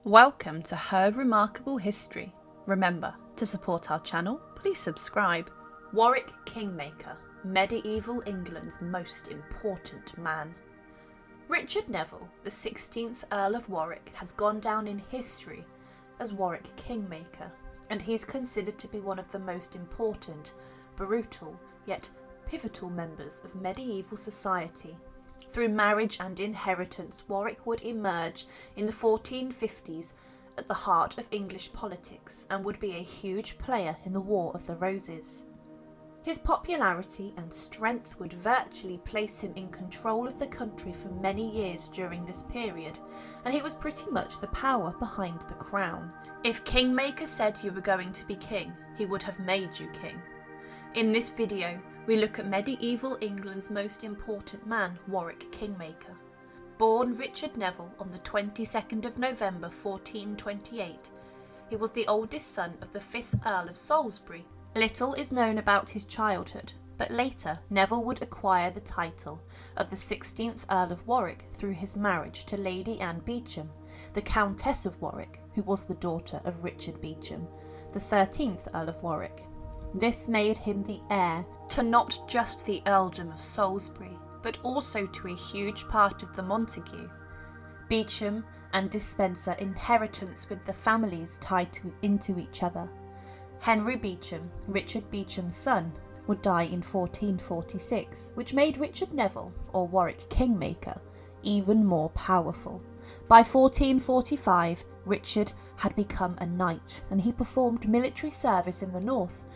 Welcome to Her Remarkable History. Remember, to support our channel, please subscribe. Warwick Kingmaker, medieval England's most important man. Richard Neville, the 16th Earl of Warwick, has gone down in history as Warwick Kingmaker, and he's considered to be one of the most important, brutal, yet pivotal members of medieval society. Through marriage and inheritance, Warwick would emerge in the 1450s at the heart of English politics and would be a huge player in the War of the Roses. His popularity and strength would virtually place him in control of the country for many years during this period, and he was pretty much the power behind the crown. If Kingmaker said you were going to be king, he would have made you king. In this video, we look at medieval England's most important man, Warwick Kingmaker. Born Richard Neville on the 22nd of November 1428, he was the oldest son of the 5th Earl of Salisbury. Little is known about his childhood, but later Neville would acquire the title of the 16th Earl of Warwick through his marriage to Lady Anne Beauchamp, the Countess of Warwick, who was the daughter of Richard Beauchamp, the 13th Earl of Warwick. This made him the heir to not just the earldom of Salisbury, but also to a huge part of the Montague. Beauchamp and Despencer inheritance with the families tied into each other. Henry Beauchamp, Richard Beauchamp's son, would die in 1446, which made Richard Neville, or Warwick Kingmaker, even more powerful. By 1445, Richard had become a knight, and he performed military service in the north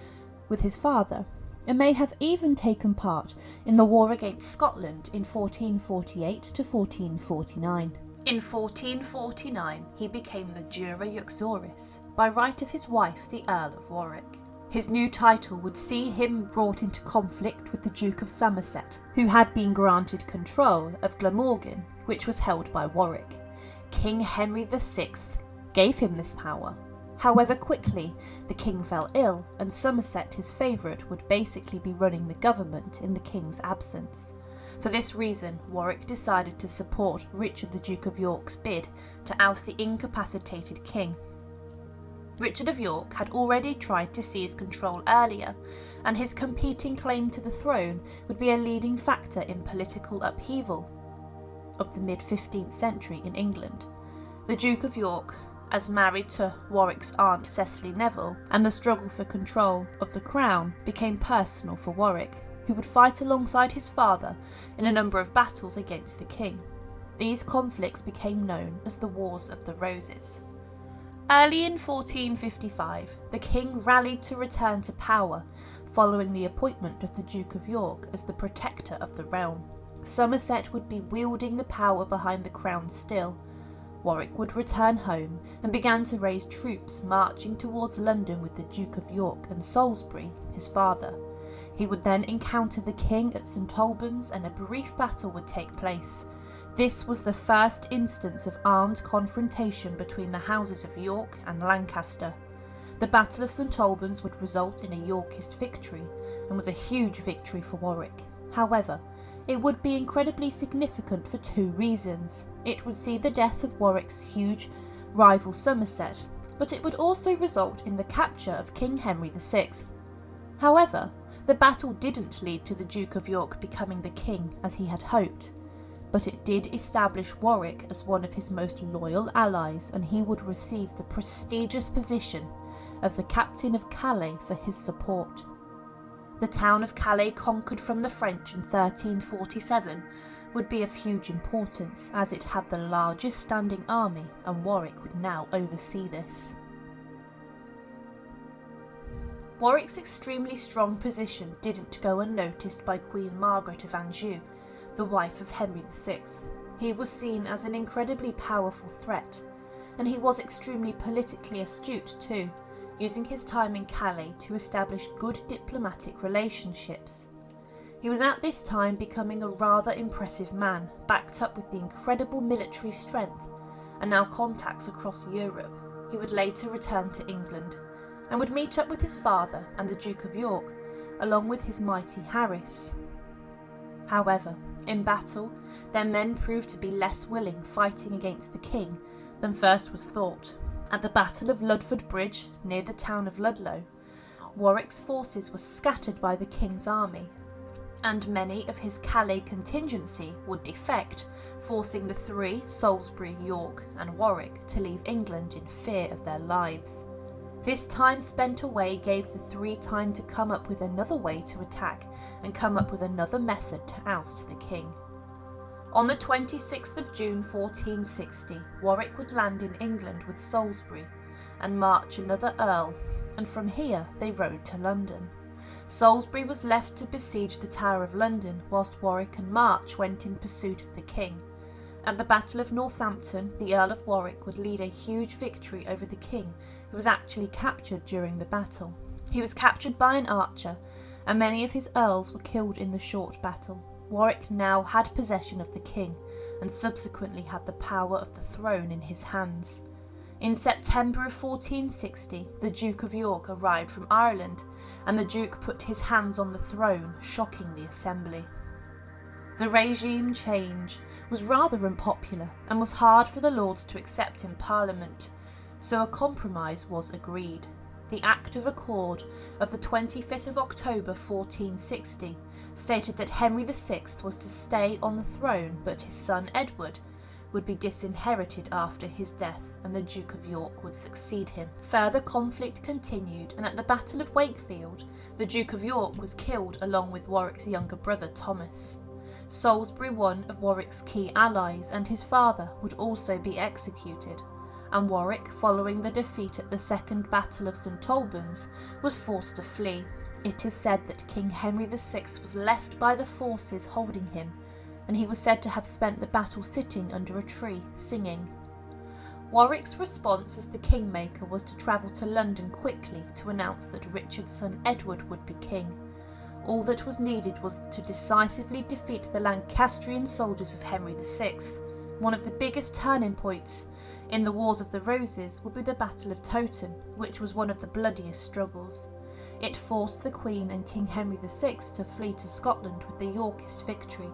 with his father, and may have even taken part in the war against Scotland in 1448 to 1449. In 1449, he became the Jura Uxoris by right of his wife, the Earl of Warwick. His new title would see him brought into conflict with the Duke of Somerset, who had been granted control of Glamorgan, which was held by Warwick. King Henry VI gave him this power. However, quickly, the king fell ill, and Somerset, his favourite, would basically be running the government in the king's absence. For this reason, Warwick decided to support Richard the Duke of York's bid to oust the incapacitated king. Richard of York had already tried to seize control earlier, and his competing claim to the throne would be a leading factor in political upheaval of the mid-15th century in England. The Duke of York, as married to Warwick's aunt Cecily Neville, and the struggle for control of the crown became personal for Warwick, who would fight alongside his father in a number of battles against the king. These conflicts became known as the Wars of the Roses. Early in 1455, the king rallied to return to power, following the appointment of the Duke of York as the protector of the realm. Somerset would be wielding the power behind the crown still. Warwick would return home and began to raise troops marching towards London with the Duke of York and Salisbury, his father. He would then encounter the king at St Albans, and a brief battle would take place. This was the first instance of armed confrontation between the houses of York and Lancaster. The Battle of St Albans would result in a Yorkist victory, and was a huge victory for Warwick. However, it would be incredibly significant for two reasons. It would see the death of Warwick's huge rival Somerset, but it would also result in the capture of King Henry VI. However, the battle didn't lead to the Duke of York becoming the king as he had hoped, but it did establish Warwick as one of his most loyal allies, and he would receive the prestigious position of the Captain of Calais for his support. The town of Calais, conquered from the French in 1347, would be of huge importance as it had the largest standing army, and Warwick would now oversee this. Warwick's extremely strong position didn't go unnoticed by Queen Margaret of Anjou, the wife of Henry VI. He was seen as an incredibly powerful threat, and he was extremely politically astute too, using his time in Calais to establish good diplomatic relationships. He was at this time becoming a rather impressive man, backed up with the incredible military strength and now contacts across Europe. He would later return to England and would meet up with his father and the Duke of York, along with his mighty Harris. However, in battle, their men proved to be less willing, fighting against the king, than first was thought. At the Battle of Ludford Bridge, near the town of Ludlow, Warwick's forces were scattered by the king's army, and many of his Calais contingency would defect, forcing the three, Salisbury, York and Warwick, to leave England in fear of their lives. This time spent away gave the three time to come up with another way to attack and come up with another method to oust the king. On the 26th of June 1460, Warwick would land in England with Salisbury and march another earl, and from here they rode to London. Salisbury was left to besiege the Tower of London, whilst Warwick and March went in pursuit of the king. At the Battle of Northampton, the Earl of Warwick would lead a huge victory over the king, who was actually captured during the battle. He was captured by an archer, and many of his earls were killed in the short battle. Warwick now had possession of the king, and subsequently had the power of the throne in his hands. In September of 1460, the Duke of York arrived from Ireland, and the Duke put his hands on the throne, shocking the assembly. The regime change was rather unpopular and was hard for the Lords to accept in Parliament, so a compromise was agreed. The Act of Accord of the 25th of October 1460 stated that Henry VI was to stay on the throne, but his son Edward would be disinherited after his death, and the Duke of York would succeed him. Further conflict continued, and at the Battle of Wakefield, the Duke of York was killed along with Warwick's younger brother Thomas. Salisbury, one of Warwick's key allies, and his father would also be executed, and Warwick, following the defeat at the Second Battle of St Albans, was forced to flee. It is said that King Henry VI was left by the forces holding him, and he was said to have spent the battle sitting under a tree, singing. Warwick's response as the Kingmaker was to travel to London quickly to announce that Richard's son Edward would be king. All that was needed was to decisively defeat the Lancastrian soldiers of Henry VI. One of the biggest turning points in the Wars of the Roses would be the Battle of Towton, which was one of the bloodiest struggles. It forced the Queen and King Henry VI to flee to Scotland with the Yorkist victory,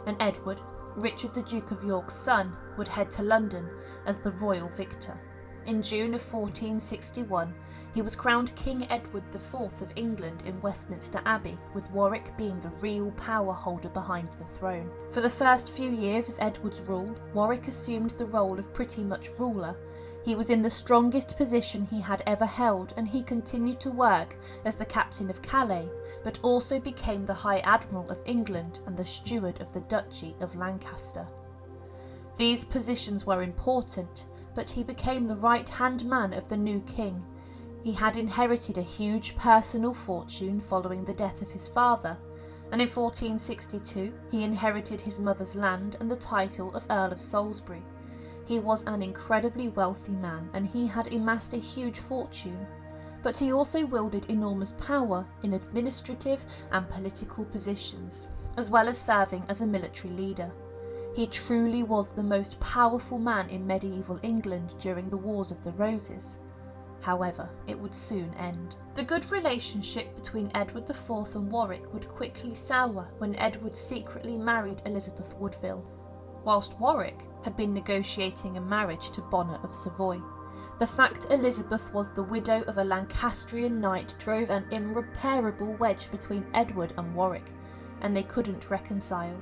and Edward, Richard the Duke of York's son, would head to London as the royal victor. In June of 1461, he was crowned King Edward IV of England in Westminster Abbey, with Warwick being the real power holder behind the throne. For the first few years of Edward's rule, Warwick assumed the role of pretty much ruler. He was in the strongest position he had ever held, and he continued to work as the captain of Calais, but also became the High Admiral of England and the steward of the Duchy of Lancaster. These positions were important, but he became the right-hand man of the new king. He had inherited a huge personal fortune following the death of his father, and in 1462 he inherited his mother's land and the title of Earl of Salisbury. He was an incredibly wealthy man, and he had amassed a huge fortune, but he also wielded enormous power in administrative and political positions, as well as serving as a military leader. He truly was the most powerful man in medieval England during the Wars of the Roses. However, it would soon end. The good relationship between Edward IV and Warwick would quickly sour when Edward secretly married Elizabeth Woodville, whilst Warwick had been negotiating a marriage to Bonnet of Savoy. The fact Elizabeth was the widow of a Lancastrian knight drove an irreparable wedge between Edward and Warwick, and they couldn't reconcile.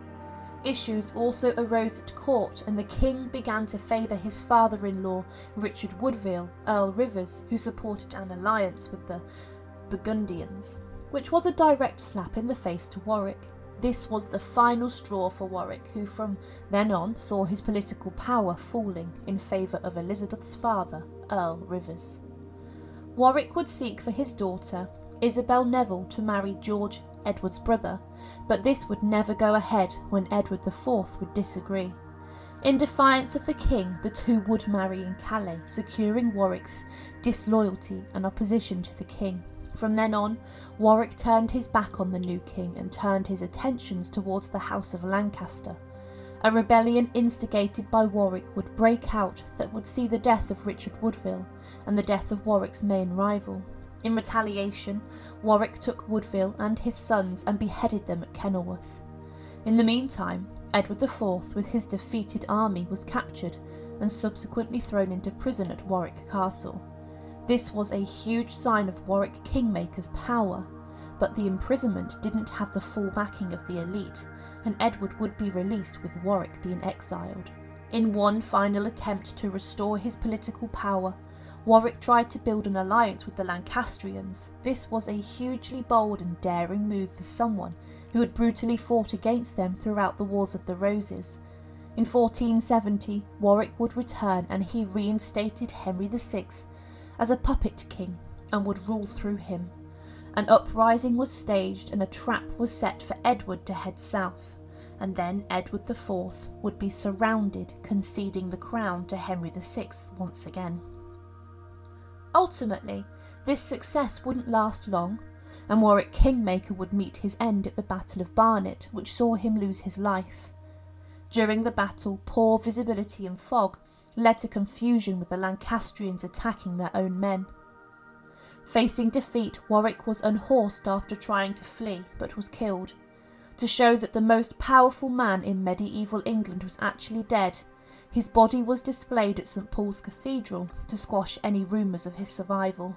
Issues also arose at court, and the king began to favour his father-in-law, Richard Woodville, Earl Rivers, who supported an alliance with the Burgundians, which was a direct slap in the face to Warwick. This was the final straw for Warwick, who from then on saw his political power falling in favour of Elizabeth's father, Earl Rivers. Warwick would seek for his daughter, Isabel Neville, to marry George, Edward's brother, but this would never go ahead when Edward IV would disagree. In defiance of the king, the two would marry in Calais, securing Warwick's disloyalty and opposition to the king. From then on, Warwick turned his back on the new king and turned his attentions towards the House of Lancaster. A rebellion instigated by Warwick would break out that would see the death of Richard Woodville and the death of Warwick's main rival. In retaliation, Warwick took Woodville and his sons and beheaded them at Kenilworth. In the meantime, Edward IV, with his defeated army, was captured, and subsequently thrown into prison at Warwick Castle. This was a huge sign of Warwick Kingmaker's power, but the imprisonment didn't have the full backing of the elite, and Edward would be released with Warwick being exiled. In one final attempt to restore his political power, Warwick tried to build an alliance with the Lancastrians. This was a hugely bold and daring move for someone who had brutally fought against them throughout the Wars of the Roses. In 1470, Warwick would return and he reinstated Henry VI as a puppet king and would rule through him. An uprising was staged and a trap was set for Edward to head south, and then Edward IV would be surrounded, conceding the crown to Henry VI once again. Ultimately, this success wouldn't last long, and Warwick Kingmaker would meet his end at the Battle of Barnet, which saw him lose his life. During the battle, poor visibility and fog led to confusion with the Lancastrians attacking their own men. Facing defeat, Warwick was unhorsed after trying to flee, but was killed. To show that the most powerful man in medieval England was actually dead, his body was displayed at St Paul's Cathedral to squash any rumours of his survival.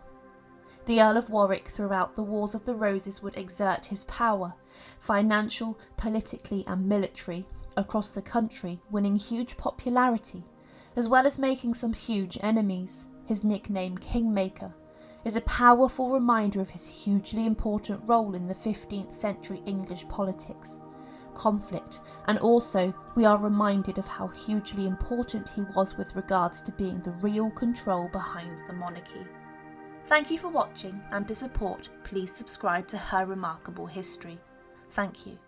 The Earl of Warwick throughout the Wars of the Roses would exert his power, financial, politically and military, across the country, winning huge popularity, as well as making some huge enemies. His nickname Kingmaker is a powerful reminder of his hugely important role in the 15th century English politics, conflict, and also we are reminded of how hugely important he was with regards to being the real control behind the monarchy. Thank you for watching, and to support, please subscribe to Her Remarkable History. Thank you.